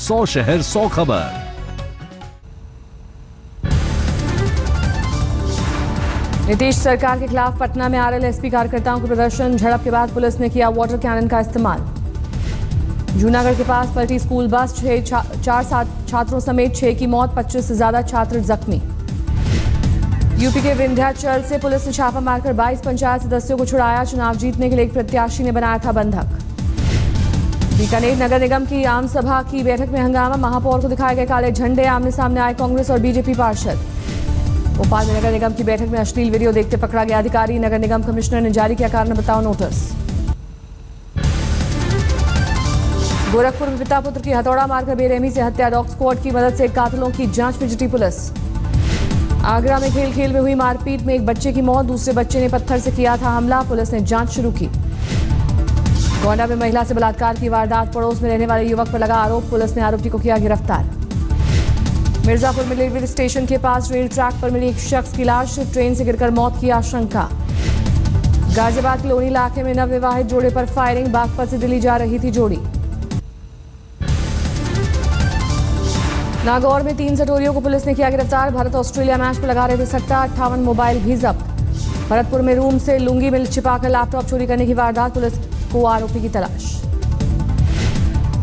100 शहर 100 खबर। नीतीश सरकार के खिलाफ पटना में आरएलएसपी कार्यकर्ताओं के प्रदर्शन। झड़प के बाद पुलिस ने किया वाटर कैनन का इस्तेमाल। जूनागढ़ के पास पलटी स्कूल बस, 4 छात्रों समेत 6 की मौत, 25 से ज्यादा छात्र जख्मी। यूपी के विंध्याचल से पुलिस ने छापा मारकर 22 पंचायत सदस्यों को छुड़ाया। चुनाव जीतने के लिए एक प्रत्याशी ने बनाया था बंधक। बीकानेर नगर निगम की आम सभा की बैठक में हंगामा। महापौर को दिखाए गए काले झंडे। आमने सामने आए कांग्रेस और बीजेपी पार्षद। भोपाल में नगर निगम की बैठक में अश्लील वीडियो देखते पकड़ा गया अधिकारी। नगर निगम कमिश्नर ने जारी किया कारण बताओ नोटिस। गोरखपुर में पिता पुत्र की हथौड़ा मारकर बेरहमी से हत्या। डॉग स्क्वाड की मदद से कातिलों की जांच में जुटी पुलिस। आगरा में खेल खेल में हुई मारपीट में एक बच्चे की मौत। दूसरे बच्चे ने पत्थर से किया था हमला। पुलिस ने जांच शुरू की। गोंडा में महिला से बलात्कार की वारदात। पड़ोस में रहने वाले युवक पर लगा आरोप। पुलिस ने आरोपी को किया गिरफ्तार। मिर्जापुर में रेलवे स्टेशन के पास रेल ट्रैक पर मिली एक शख्स की लाश। ट्रेन से गिरकर मौत की आशंका। गाजियाबाद के लोनी इलाके में नवविवाहित जोड़े पर फायरिंग। बागपत से दिल्ली जा रही थी जोड़ी। नागौर में 3 सटोरियों को पुलिस ने किया गिरफ्तार। भारत ऑस्ट्रेलिया मैच पर लगा रहे थे सट्टा। 58 मोबाइल भी जब्त। भरतपुर में रूम से लुंगी में छिपाकर लैपटॉप चोरी करने की वारदात। पुलिस को आरोपी की तलाश।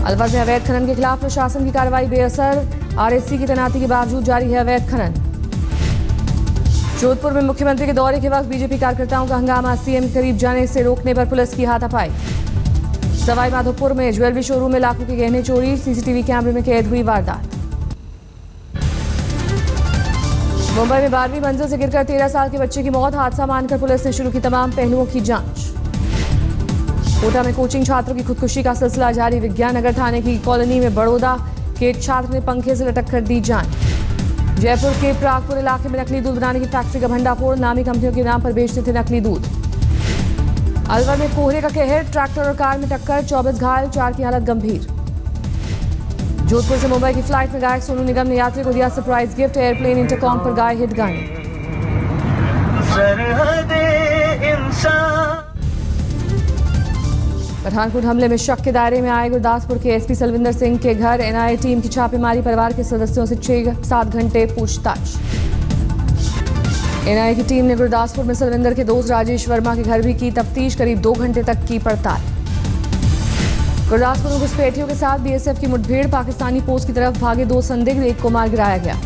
अलवर में अवैध खनन के खिलाफ प्रशासन की कार्रवाई बेअसर। आरएससी की तैनाती के बावजूद जारी है अवैध खनन। जोधपुर में मुख्यमंत्री के दौरे के वक्त बीजेपी कार्यकर्ताओं का हंगामा। सीएम के करीब जाने से रोकने पर पुलिस की हाथापाई। सवाई माधोपुर में ज्वेलरी शोरूम में लाखों के गहने चोरी। सीसीटीवी कैमरे में कैद हुई वारदात। मुंबई में 12वीं मंजिल से गिरकर 13 साल के बच्चे की मौत। हादसा मानकर पुलिस ने शुरू की तमाम पहलुओं की जांच। कोटा में कोचिंग छात्रों की खुदकुशी का सिलसिला जारी। विज्ञान नगर थाने की कॉलोनी में बड़ौदा के छात्र ने पंखे से लटक कर दी जान। जयपुर के प्रागपुर इलाके में नकली दूध बनाने की फैक्ट्री का भंडाफोड़। नामी कंपनियों के नाम पर बेचते थे नकली दूध। अलवर में कोहरे का कहर। ट्रैक्टर और कार में टक्कर। 24 घायल, 4 की हालत गंभीर। जोधपुर से मुंबई की फ्लाइट में गायक सोनू निगम ने यात्री को दिया सरप्राइज गिफ्ट। एयरप्लेन इंटरकॉम पर गाए हिट गाने। पठानकोट हमले में शक के दायरे में आए गुरदासपुर के एसपी सलविंदर सिंह के घर एनआईए टीम की छापेमारी। परिवार के सदस्यों से 6-7 घंटे पूछताछ। एनआईए की टीम ने गुरदासपुर में सलविंदर के दोस्त राजेश वर्मा के घर भी की तफ्तीश। करीब 2 घंटे तक की पड़ताल। गुरदासपुर में घुसपैठियों के साथ बीएसएफ की मुठभेड़। पाकिस्तानी पोस्ट की तरफ भागे 2 संदिग्ध, एक को मार गिराया गया।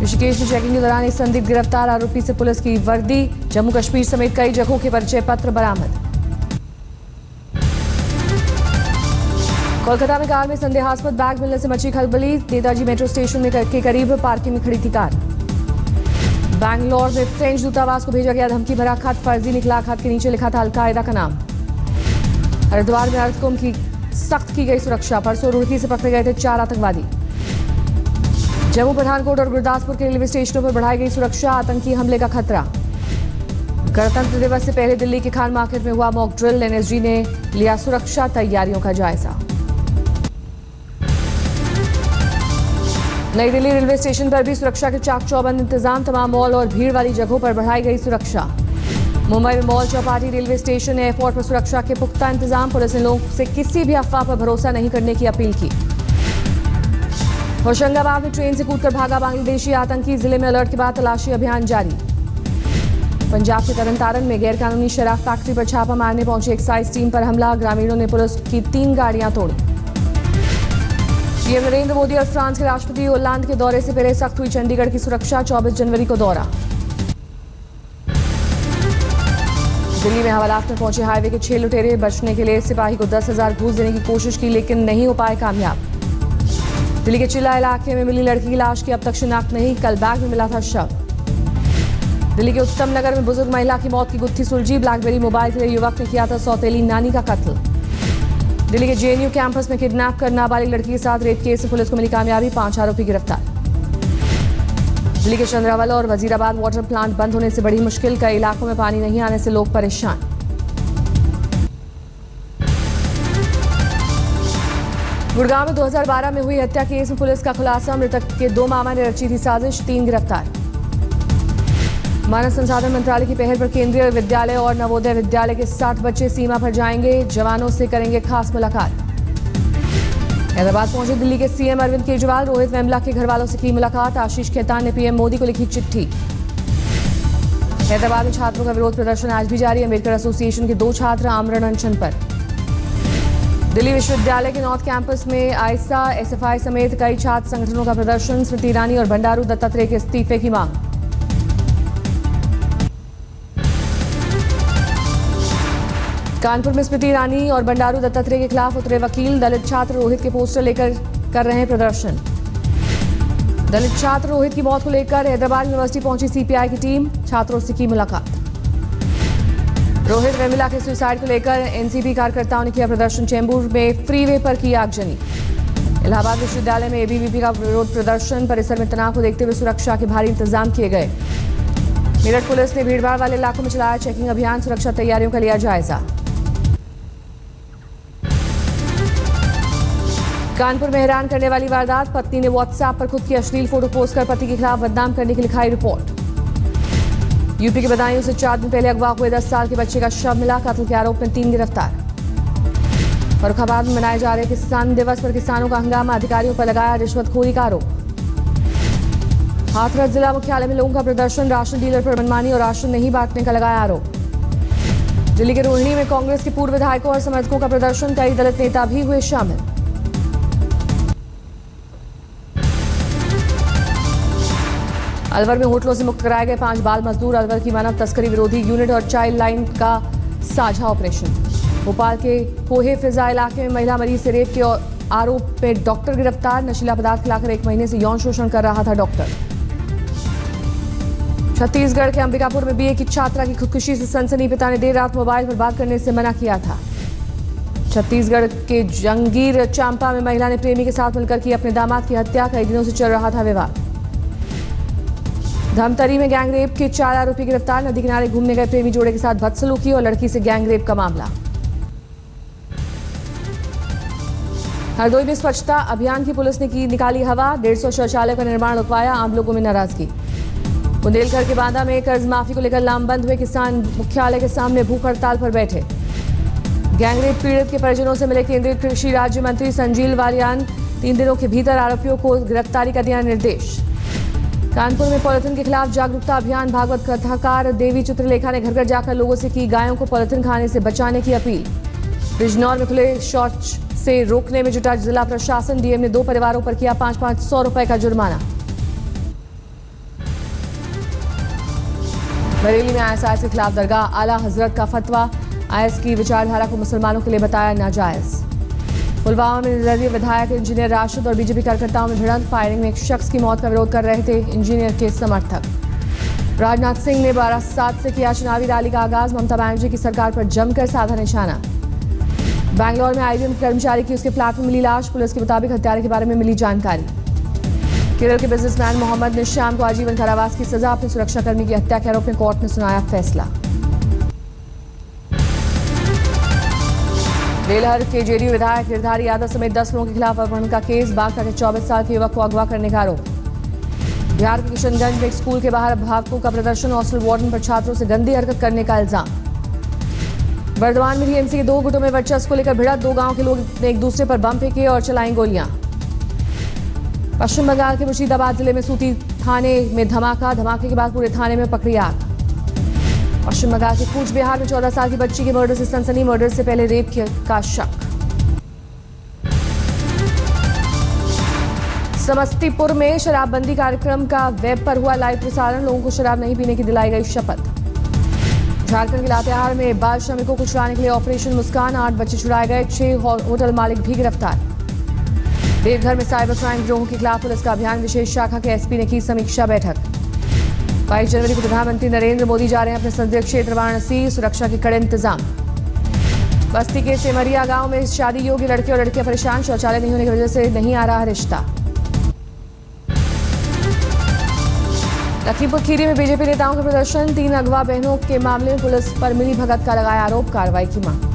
ऋषिकेश में चेकिंग के दौरान एक संदिग्ध गिरफ्तार। आरोपी से पुलिस की वर्दी, जम्मू कश्मीर समेत कई जगहों के परिचय पत्र बरामद। कोलकाता में कार में संदेहास्पद बैग मिलने से मची खलबली। नेताजी मेट्रो स्टेशन के करीब पार्किंग में खड़ी थी कार। बैंगलोर में फ्रेंच दूतावास को भेजा गया धमकी भरा खत। फर्जी निकला। खत के नीचे लिखा था अलकायदा का नाम। हरिद्वार में अर्धकुंभ की सख्त की गई सुरक्षा। परसों रुड़की से पकड़े गए थे 4 आतंकवादी। जम्मू, पठानकोट और गुरदासपुर के रेलवे स्टेशनों पर बढ़ाई गई सुरक्षा। आतंकी हमले का खतरा। गणतंत्र दिवस से पहले दिल्ली के खान मार्केट में हुआ मॉक ड्रिल। एनएसजी ने लिया सुरक्षा तैयारियों का जायजा। नई दिल्ली रेलवे स्टेशन पर भी सुरक्षा के चाक चौबंद इंतजाम। तमाम मॉल और भीड़ वाली जगहों पर बढ़ाई गई सुरक्षा। मुंबई में mall, Chowpatty, railway station, airport पर सुरक्षा के पुख्ता इंतजाम। पुलिस ने लोगों से किसी भी अफवाह पर भरोसा नहीं करने की अपील की। होशंगाबाद में ट्रेन से कूदकर भागा बांग्लादेशी आतंकी। जिले में अलर्ट के बाद तलाशी अभियान जारी। पंजाब के तरनतारन में गैरकानूनी शराब फैक्ट्री पर छापा मारने पहुंची एक्साइज टीम पर हमला। ग्रामीणों ने पुलिस की 3 गाड़ियां तोड़ी। पीएम नरेंद्र मोदी और फ्रांस के राष्ट्रपति होलैंड के दौरे से पहले सख्त हुई चंडीगढ़ की सुरक्षा। 24 जनवरी को दौरा। दिल्ली में हवालात में पहुंचे हाईवे के 6 लुटेरे। बचने के लिए सिपाही को 10,000 घूस देने की कोशिश की लेकिन नहीं हो पाए कामयाब। दिल्ली के चिल्ला इलाके में मिली लड़की की लाश की अब तक शिनाख्त नहीं। कल बैग में मिला था शव। दिल्ली के उत्तम नगर में बुजुर्ग महिला की मौत की गुत्थी सुलझी। ब्लैकबेरी मोबाइल के लिए युवक ने किया था सौतेली नानी का कत्ल। दिल्ली के जेएनयू कैंपस में किडनैप कर नाबालिग लड़की के साथ रेप केस में पुलिस को मिली कामयाबी। 5 आरोपी गिरफ्तार। दिल्ली के चंद्रावल और वजीराबाद वाटर प्लांट बंद होने से बड़ी मुश्किल। कई इलाकों में पानी नहीं आने से लोग परेशान। गुड़गांव में 2012 में हुई हत्या केस में पुलिस का खुलासा। मृतक के 2 मामा ने रची थी साजिश। 3 गिरफ्तार। मानव संसाधन मंत्रालय की पहल पर केंद्रीय विद्यालय और नवोदय विद्यालय के 60 बच्चे सीमा पर जाएंगे। जवानों से करेंगे खास मुलाकात। हैदराबाद पहुंचे दिल्ली के सीएम अरविंद केजरीवाल। रोहित वेमुला के घर वालों से की मुलाकात। आशीष खेतान ने पीएम मोदी को लिखी चिट्ठी। हैदराबाद में छात्रों का विरोध प्रदर्शन आज भी जारी। अम्बेडकर एसोसिएशन के 2 छात्र आमरण अनशन पर। दिल्ली विश्वविद्यालय के नॉर्थ कैंपस में आइसा, एसएफआई समेत कई छात्र संगठनों का प्रदर्शन। स्मृति ईरानी और बंडारू दत्तात्रेय के इस्तीफे की मांग। कानपुर में स्मृति ईरानी और बंडारू दत्तात्रेय के खिलाफ उतरे वकील। दलित छात्र रोहित के पोस्टर लेकर कर रहे हैं प्रदर्शन। दलित छात्र रोहित की मौत को लेकर हैदराबाद यूनिवर्सिटी पहुंची सीपीआई की टीम। छात्रों से की मुलाकात। रोहित वेमुला के सुसाइड को लेकर एनसीपी कार्यकर्ताओं ने किया प्रदर्शन। चेंबूर में फ्रीवे पर की आगजनी। इलाहाबाद विश्वविद्यालय में एबीवीपी का विरोध प्रदर्शन। परिसर में तनाव को देखते हुए सुरक्षा के भारी इंतजाम किए गए। मेरठ पुलिस ने भीड़भाड़ वाले इलाकों में चलाया चेकिंग अभियान। सुरक्षा तैयारियों का लिया जायजा। कानपुर में हैरान करने वाली वारदात। पत्नी ने व्हाट्सएप पर खुद की अश्लील फोटो पोस्ट कर पति के खिलाफ बदनाम करने की लिखाई रिपोर्ट। यूपी के बदायूं से 4 दिन पहले अगवा हुए 10 साल के बच्चे का शव मिला। कत्ल के आरोप में 3 गिरफ्तार। फर्रुखाबाद में मनाए जा रहे किसान दिवस पर किसानों का हंगामा। अधिकारियों पर लगाया रिश्वतखोरी का आरोप। हाथरस जिला मुख्यालय में लोगों का प्रदर्शन। राशन डीलर पर मनमानी और राशन नहीं बांटने का लगाया आरोप। दिल्ली के रोहिणी में कांग्रेस के पूर्व विधायकों और समर्थकों का प्रदर्शन। कई दलित नेता भी हुए शामिल। अलवर में होटलों से मुक्त कराए गए 5 बाल मजदूर। अलवर की मानव तस्करी विरोधी यूनिट और चाइल्ड लाइन का साझा ऑपरेशन। भोपाल के कोहे फिजा इलाके में महिला मरीज से रेप के आरोप में डॉक्टर गिरफ्तार। नशीला पदार्थ खिलाकर 1 महीने से यौन शोषण कर रहा था डॉक्टर। छत्तीसगढ़ के अंबिकापुर में बीए की छात्रा की खुदकुशी से सनसनी। पिता ने देर रात मोबाइल पर बात करने से मना किया था। छत्तीसगढ़ के जंगीर चांपा में महिला ने प्रेमी के साथ मिलकर की अपने दामाद की हत्या। कई दिनों से चल रहा था विवाद। धमतरी में गैंगरेप के 4 आरोपी गिरफ्तार। नदी किनारे घूमने गए प्रेमी जोड़े के साथ बदसलूकी और लड़की से गैंगरेप का मामला। हरदोई में स्वच्छता अभियान की पुलिस ने की निकाली हवा। 150 शौचालय का निर्माण रुकवाया। आम लोगों में नाराजगी। बुंदेलखंड के बांदा में कर्ज माफी को लेकर लामबंद हुए किसान मुख्यालय के सामने भूख हड़ताल पर बैठे। गैंगरेप पीड़ित के परिजनों से मिले केंद्रीय कृषि राज्य मंत्री संजीव बालियान। 3 दिनों के भीतर आरोपियों को गिरफ्तारी का दिया निर्देश। कानपुर में पॉलिथीन के खिलाफ जागरूकता अभियान। भागवत कथाकार देवी चित्रलेखा ने घर घर जाकर लोगों से की गायों को पॉलिथीन खाने से बचाने की अपील। बिजनौर में खुले शौच से रोकने में जुटा जिला प्रशासन। डीएम ने 2 परिवारों पर किया 500 रुपए का जुर्माना। बरेली में आईएसआईएस के खिलाफ दरगाह आला हजरत का फतवा। आईएस की विचारधारा को मुसलमानों के लिए बताया नाजायज। पुलवामा में निर्दलीय विधायक इंजीनियर राशिद और बीजेपी कार्यकर्ताओं में भिड़ंत। फायरिंग में एक शख्स की मौत का विरोध कर रहे थे इंजीनियर के समर्थक। राजनाथ सिंह ने 12/7 से किया चुनावी रैली का आगाज। ममता बनर्जी की सरकार पर जमकर साधा निशाना। बैंगलोर में आईबीएम कर्मचारी की उसके फ्लैट में मिली लाश। पुलिस के मुताबिक हत्यारे के बारे में मिली जानकारी। केरल के बिजनेसमैन मोहम्मद निशाम को आजीवन कारावास की सजा। अपने सुरक्षाकर्मी की हत्या के आरोप में कोर्ट ने सुनाया फैसला। बेलहर के जेडीयू विधायक गिरधारी यादव समेत 10 लोगों के खिलाफ अपहरण का केस। बांका के 24 साल के युवक को अगवा करने का आरोप। बिहार के किशनगंज में एक स्कूल के बाहर अभिभावकों का प्रदर्शन। हॉस्टल वार्डन पर छात्रों से गंदी हरकत करने का इल्जाम। बर्दवान में टीएमसी के 2 गुटों में वर्चस्व को लेकर भिड़ंत। 2 गांव के लोग ने एक दूसरे पर बम फेंके और चलाई गोलियां। पश्चिम बंगाल के मुर्शिदाबाद जिले में सूती थाने में धमाके के बाद पूरे थाने में पकड़ी आग। पश्चिम बंगाल के कूच बिहार में 14 साल की बच्ची के मर्डर से सनसनी। मर्डर से पहले रेप का शक। समस्तीपुर में शराबबंदी कार्यक्रम का वेब पर हुआ लाइव प्रसारण। लोगों को शराब नहीं पीने की दिलाई गई शपथ। झारखंड के लातेहार में बाल श्रमिकों को छुड़ाने के लिए ऑपरेशन मुस्कान। 8 बच्चे छुड़ाए गए। 6 होटल मालिक भी गिरफ्तार। देवघर में साइबर क्राइम गिरोह के खिलाफ पुलिस का अभियान। विशेष शाखा के एसपी ने की समीक्षा बैठक। 22 जनवरी को प्रधानमंत्री नरेंद्र मोदी जा रहे हैं अपने संसदीय क्षेत्र वाराणसी। सुरक्षा के कड़े इंतजाम। बस्ती के सेमरिया गांव में शादी योग्य लड़के और लड़कियां परेशान। शौचालय नहीं होने की वजह से नहीं आ रहा रिश्ता। लखीमपुर खीरी में बीजेपी नेताओं का प्रदर्शन। 3 अगवा बहनों के मामले में पुलिस पर मिली भगत का लगाया आरोप। कार्रवाई की मांग।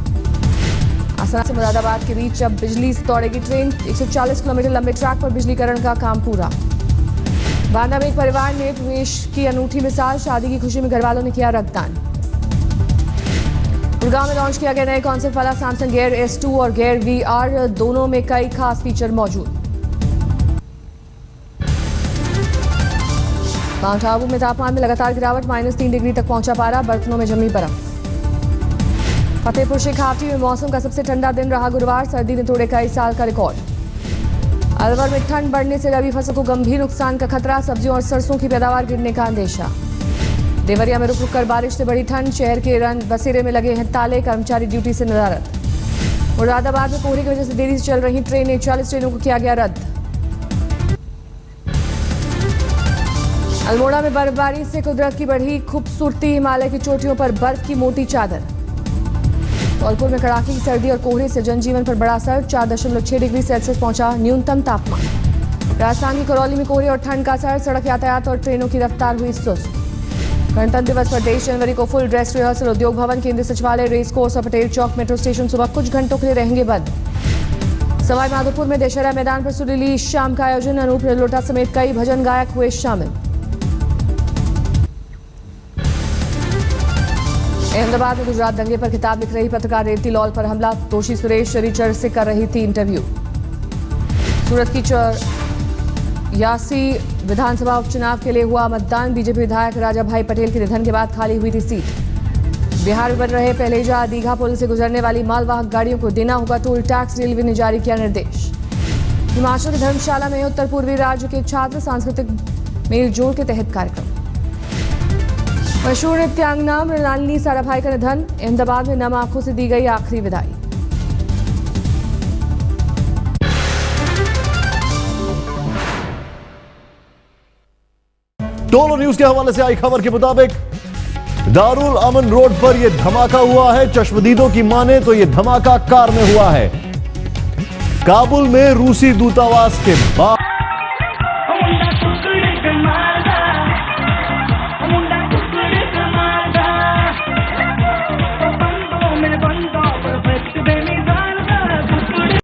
आसना से मुरादाबाद के बीच अब बिजली से दौड़ेगी ट्रेन। 140 किलोमीटर लंबे ट्रैक पर बिजलीकरण का काम पूरा। बांदा में एक परिवार ने प्रवेश की अनूठी मिसाल। शादी की खुशी में घरवालों ने किया रक्तदान। गुड़गांव में लॉन्च किया गया नए कॉन्सेप्ट वाला सैमसंग गेयर S2 और गेयर VR, दोनों में कई खास फीचर मौजूद। माउंट आबू में तापमान में लगातार गिरावट, -3 डिग्री तक पहुंचा पारा, बर्तनों में जमी बर्फ। फतेहपुर शेखावटी में मौसम का सबसे ठंडा दिन रहा गुरुवार, सर्दी ने तोड़े कई साल का रिकॉर्ड। अलवर में ठंड बढ़ने से रबी फसल को गंभीर नुकसान का खतरा, सब्जियों और सरसों की पैदावार गिरने का अंदेशा। देवरिया में रुक रुक कर बारिश से बड़ी ठंड, शहर के रन बसेरे में लगे हैं ताले, कर्मचारी ड्यूटी से नदारद। मुरादाबाद में कोहरे की वजह से देरी से चल रही ट्रेनें, 40 ट्रेनों को किया गया रद्द। अल्मोड़ा में बर्फबारी से कुदरत की बढ़ी खूबसूरती, हिमालय की चोटियों पर बर्फ की मोटी चादर। धौलपुर में कड़ाके की सर्दी और कोहरे से जनजीवन पर बड़ा असर, 4.6 डिग्री सेल्सियस पहुंचा न्यूनतम तापमान। राजस्थान की करौली में कोहरे और ठंड का असर, सड़क यातायात और ट्रेनों की रफ्तार हुई सुस्त। गणतंत्र दिवस पर 23 जनवरी को फुल ड्रेस रिहर्सल, उद्योग भवन, केंद्रीय सचिवालय, रेस कोर्स और पटेल चौक मेट्रो स्टेशन सुबह कुछ घंटों के लिए रहेंगे बंद। सवाई माधोपुर में दशहरा मैदान पर सुरीली शाम का आयोजन, अनूप लोटा समेत कई भजन गायक हुए शामिल। अहमदाबाद में गुजरात दंगे पर किताब लिख रही पत्रकार रेवती लॉल पर हमला, दोषी सुरेश शरीचर से कर रही थी इंटरव्यू। सूरत की यासी विधानसभा उपचुनाव के लिए हुआ मतदान, बीजेपी विधायक राजा भाई पटेल के निधन के बाद खाली हुई थी सीट। बिहार में बन रहे पहलेजा दीघा पुल से गुजरने वाली मालवाहक गाड़ियों को देना होगा टोल टैक्स, रेलवे ने जारी किया निर्देश। हिमाचल के धर्मशाला में उत्तर पूर्वी राज्य के छात्र सांस्कृतिक मेल जोल के तहत कार्यक्रम। मशहूर नृत्यांगना मृणालिनी साराभाई का निधन, अहमदाबाद में नम आंखों से दी गई आखिरी विदाई। टोलो न्यूज के हवाले से आई खबर के मुताबिक दारुल अमन रोड पर यह धमाका हुआ है। चश्मदीदों की माने तो यह धमाका कार में हुआ है। काबुल में रूसी दूतावास के बाद